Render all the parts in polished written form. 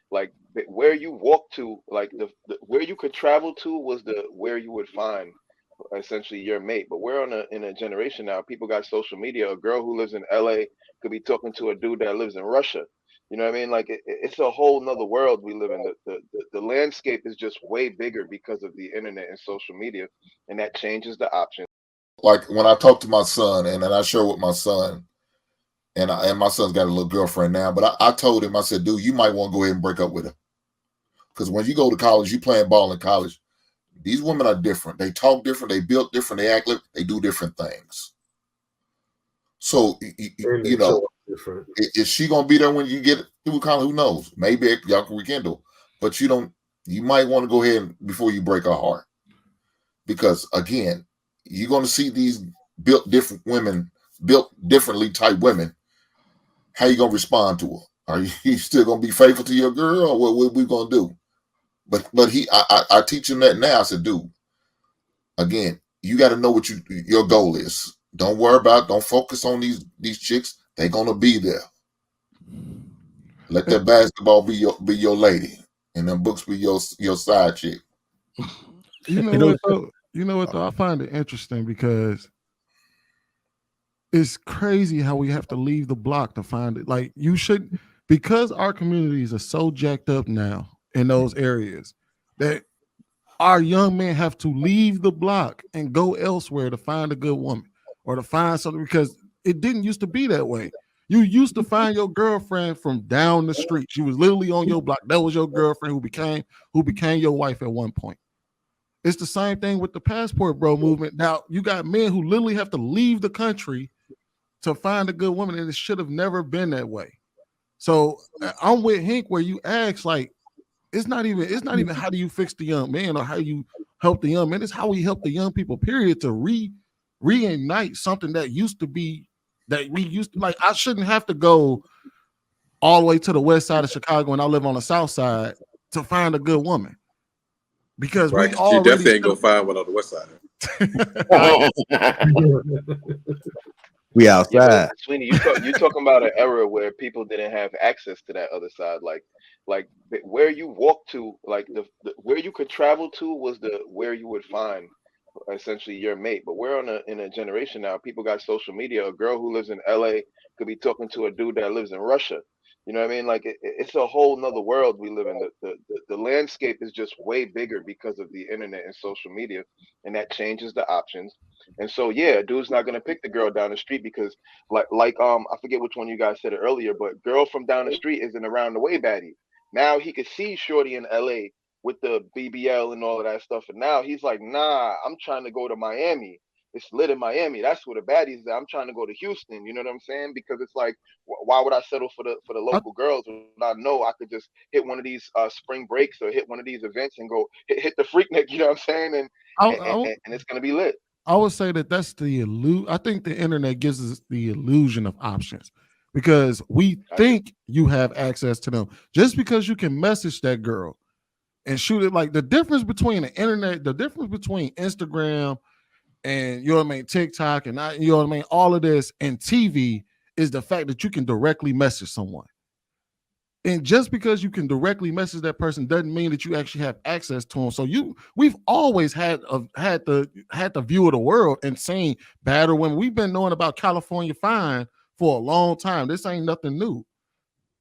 where you walk to, like the where you could travel to was the where you would find essentially your mate. But we're in a generation now. People got social media. A girl who lives in LA could be talking to a dude that lives in Russia. You know what I mean? Like it's a whole nother world we live in. The landscape is just way bigger because of the internet and social media, and that changes the options. Like when I talk to my son, and then I share with my son, and my son's got a little girlfriend now, but I told him, I said, dude, you might want to go ahead and break up with her. Because when you go to college, you playing ball in college, these women are different. They talk different, they build different, they act, they do different things. So, you know, is she going to be there when you get through college? Who knows? Maybe y'all can rekindle. But you might want to go ahead before you break her heart. Because, again, you're going to see these built differently type women. How you going to respond to her? Are you still going to be faithful to your girl, or what we going to do? But I teach him that now. I said, dude, again, you got to know what your goal is. Don't focus on these chicks. They're gonna be there. Let that basketball be your lady, and them books be your side chick. You know what though? I find it interesting because it's crazy how we have to leave the block to find it. Like you should, because our communities are so jacked up now in those areas that our young men have to leave the block and go elsewhere to find a good woman or to find something, because it didn't used to be that way. You used to find your girlfriend from down the street. She was literally on your block. That was your girlfriend who became your wife at one point. It's the same thing with the passport bro movement. Now you got men who literally have to leave the country to find a good woman, and it should have never been that way. So I'm with Hank where you ask, like, it's not even how do you fix the young man or how you help the young man. It's how we help the young people, period, to reignite something that used to be that we used to like. I shouldn't have to go all the way to the west side of Chicago and I live on the south side to find a good woman. Because right, we already you definitely ain't gonna find one on the west side. We outside. Yeah, Sweeney, you talking about an era where people didn't have access to that other side. Like where you walk to, like the where you could travel to was the where you would find essentially your mate. But we're in a generation now. People got social media. A girl who lives in LA could be talking to a dude that lives in Russia. You know what I mean? Like it's a whole nother world we live in. The landscape is just way bigger because of the internet and social media, and that changes the options. And so yeah, a dude's not gonna pick the girl down the street because I forget which one you guys said it earlier, but girl from down the street isn't around the way baddie. Now he could see Shorty in LA with the BBL and all of that stuff, and now he's like, nah, I'm trying to go to Miami. It's lit in Miami. That's where the baddies are. I'm trying to go to Houston. You know what I'm saying? Because it's like, why would I settle for the local girls when I know I could just hit one of these spring breaks or hit one of these events and go hit the Freaknik? You know what I'm saying? And it's gonna be lit. I would say that that's the illusion. I think the internet gives us the illusion of options because we think you have access to them. Just because you can message that girl and shoot it, like the difference between the internet, the difference between Instagram and you know what I mean, TikTok and you know what I mean, all of this and TV is the fact that you can directly message someone. And just because you can directly message that person doesn't mean that you actually have access to them. So we've always had the view of the world and seen badder women. We've been knowing about California Fine for a long time. This ain't nothing new.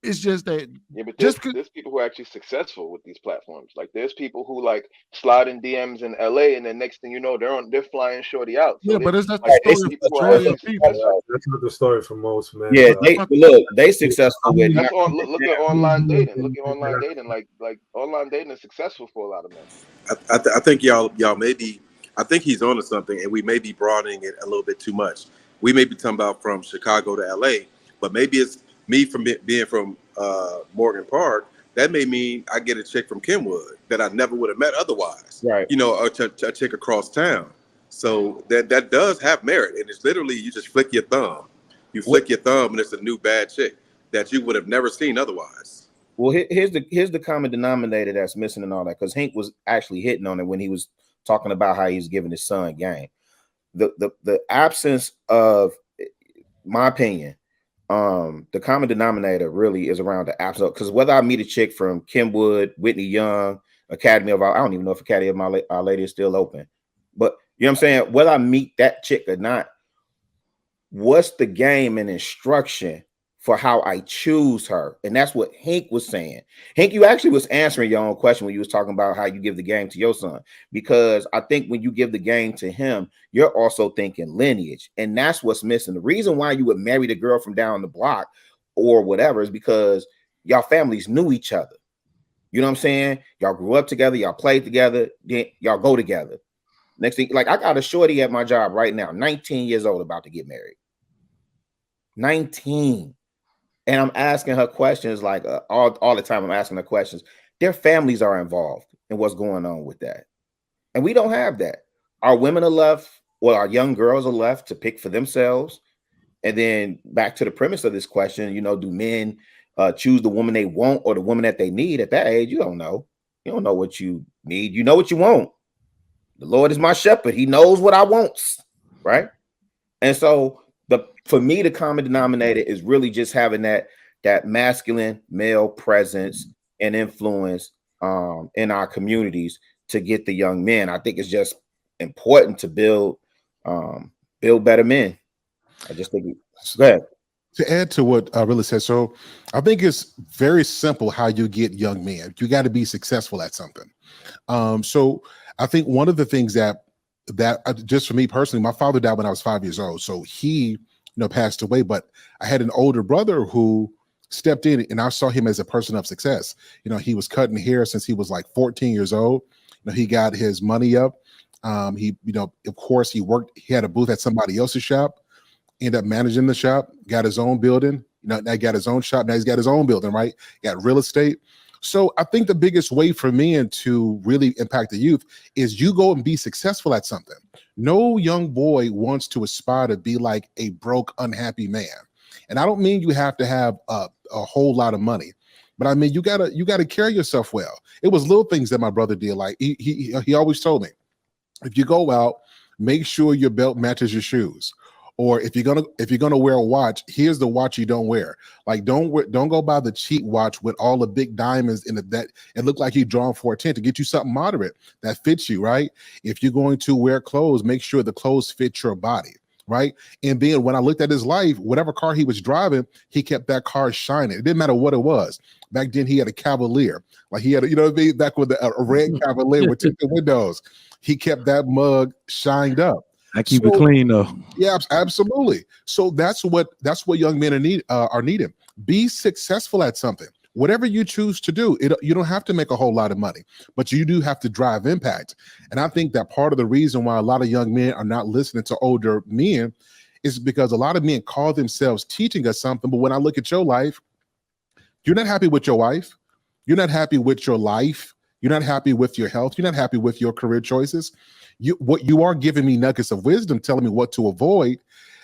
It's just that but there's people who are actually successful with these platforms. Like there's people who like slide in DMs in LA, and then next thing you know, they're flying Shorty out. So yeah, but it's not the story of majority of people. That's not the story for most men. Yeah, they successful with. That's on. Look at online dating. Look at online dating. Like online dating is successful for a lot of men. I think y'all maybe. I think he's onto something, and we may be broadening it a little bit too much. We may be talking about from Chicago to LA, but maybe it's me from being from Morgan Park. That may mean I get a chick from Kenwood that I never would have met otherwise. Right. You know, a chick across town. So that does have merit, and it's literally you just flick your thumb. You flick your thumb, and it's a new bad chick that you would have never seen otherwise. Well, here's the common denominator that's missing and all that, because Hank was actually hitting on it when he was talking about how he's giving his son game. The absence of, my opinion, the common denominator really is around the absolute. Because whether I meet a chick from Kenwood, Whitney Young, Academy of I don't even know if Academy of Our Lady is still open, but you know what I'm saying. Whether I meet that chick or not, what's the game and instruction for how I choose her? And that's what Hank was saying. Hank, you actually was answering your own question when you was talking about how you give the game to your son, because I think when you give the game to him, you're also thinking lineage, and that's what's missing. The reason why you would marry the girl from down the block or whatever is because y'all families knew each other. You know what I'm saying? Y'all grew up together, y'all played together, then y'all go together. Next thing, like I got a shorty at my job right now, 19 years old, about to get married. 19. And I'm asking her questions like all the time. I'm asking her questions. Their families are involved in what's going on with that. And we don't have that. Our women are left, or our young girls are left to pick for themselves. And then back to the premise of this question, you know, do men choose the woman they want or the woman that they need? At that age, you don't know. You don't know what you need. You know what you want. The Lord is my shepherd. He knows what I want, right? And so for me, the common denominator is really just having that masculine male presence and influence in our communities to get the young men. I think it's just important to build better men. I just think go ahead. To add to what Rilla said, so I think it's very simple how you get young men. You got to be successful at something. So I think one of the things that just for me personally, my father died when I was 5 years old, so he passed away. But I had an older brother who stepped in, and I saw him as a person of success. He was cutting hair since he was like 14 years old. He got his money up. He, of course, he had a booth at somebody else's shop. Ended up managing the shop, got his own building. Now got his own shop. Now he's got his own building, right? Got real estate. So I think the biggest way for men to really impact the youth is you go and be successful at something. No young boy wants to aspire to be like a broke, unhappy man. And I don't mean you have to have a whole lot of money, but I mean you gotta carry yourself well. It was little things that my brother did. Like he always told me, if you go out, make sure your belt matches your shoes. Or if you're gonna wear a watch, here's the watch you don't wear. Like don't go buy the cheap watch with all the big diamonds in that it look like you're drawn for attention. To get you something moderate that fits you, right? If you're going to wear clothes, make sure the clothes fit your body, right? And then when I looked at his life, whatever car he was driving, he kept that car shining. It didn't matter what it was. Back then he had a Cavalier, like he had back with a red Cavalier with tinted windows. He kept that mug shined up. I keep it clean though. Yeah, absolutely. So that's what young men are needing. Be successful at something. Whatever you choose to do, you don't have to make a whole lot of money, but you do have to drive impact. And I think that part of the reason why a lot of young men are not listening to older men is because a lot of men call themselves teaching us something. But when I look at your life, you're not happy with your wife. You're not happy with your life. You're not happy with your health. You're not happy with your career choices. You are giving me nuggets of wisdom, telling me what to avoid,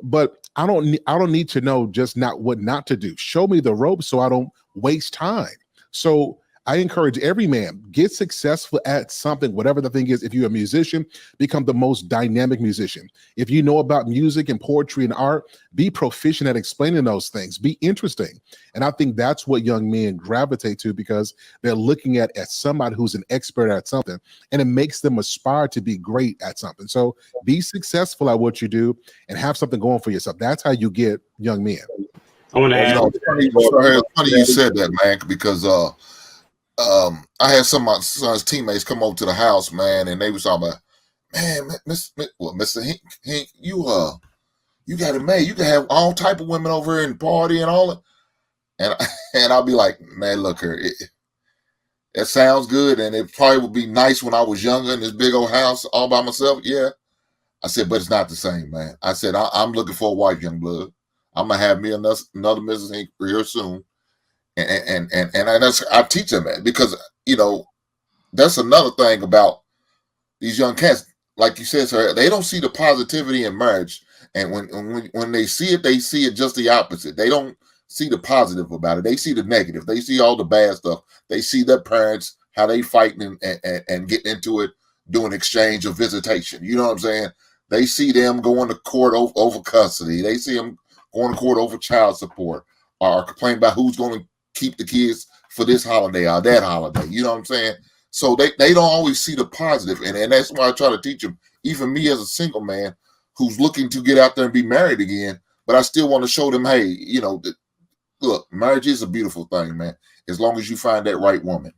but I don't need to know just what not to do. Show me the ropes so I don't waste time. So I encourage every man, get successful at something, whatever the thing is. If you're a musician, become the most dynamic musician. If you know about music and poetry and art, be proficient at explaining those things. Be interesting. And I think that's what young men gravitate to, because they're looking at somebody who's an expert at something, and it makes them aspire to be great at something. So be successful at what you do and have something going for yourself. That's how you get young men. I want to add. It's funny you said that, man, because I had some of my son's teammates come over to the house, man, and they was talking about, man, Mr. Hink, you got it made. You can have all type of women over here and party and all that. And I'll be like, man, look here, it sounds good, and it probably would be nice when I was younger in this big old house all by myself. Yeah, I said, but it's not the same, man. I said, I'm looking for a wife, young blood. I'm gonna have me another Mrs. Hink real soon. And I teach them that, because that's another thing about these young cats. Like you said, sir, they don't see the positivity in marriage, and when they see it just the opposite. They don't see the positive about it. They see the negative. They see all the bad stuff. They see their parents, how they fighting and getting into it, doing exchange of visitation. You know what I'm saying? They see them going to court over custody. They see them going to court over child support, or complaining about who's going to keep the kids for this holiday or that holiday. You know what I'm saying? So they don't always see the positive, and that's why I try to teach them. Even me as a single man who's looking to get out there and be married again, but I still want to show them, hey, look, marriage is a beautiful thing, man, as long as you find that right woman.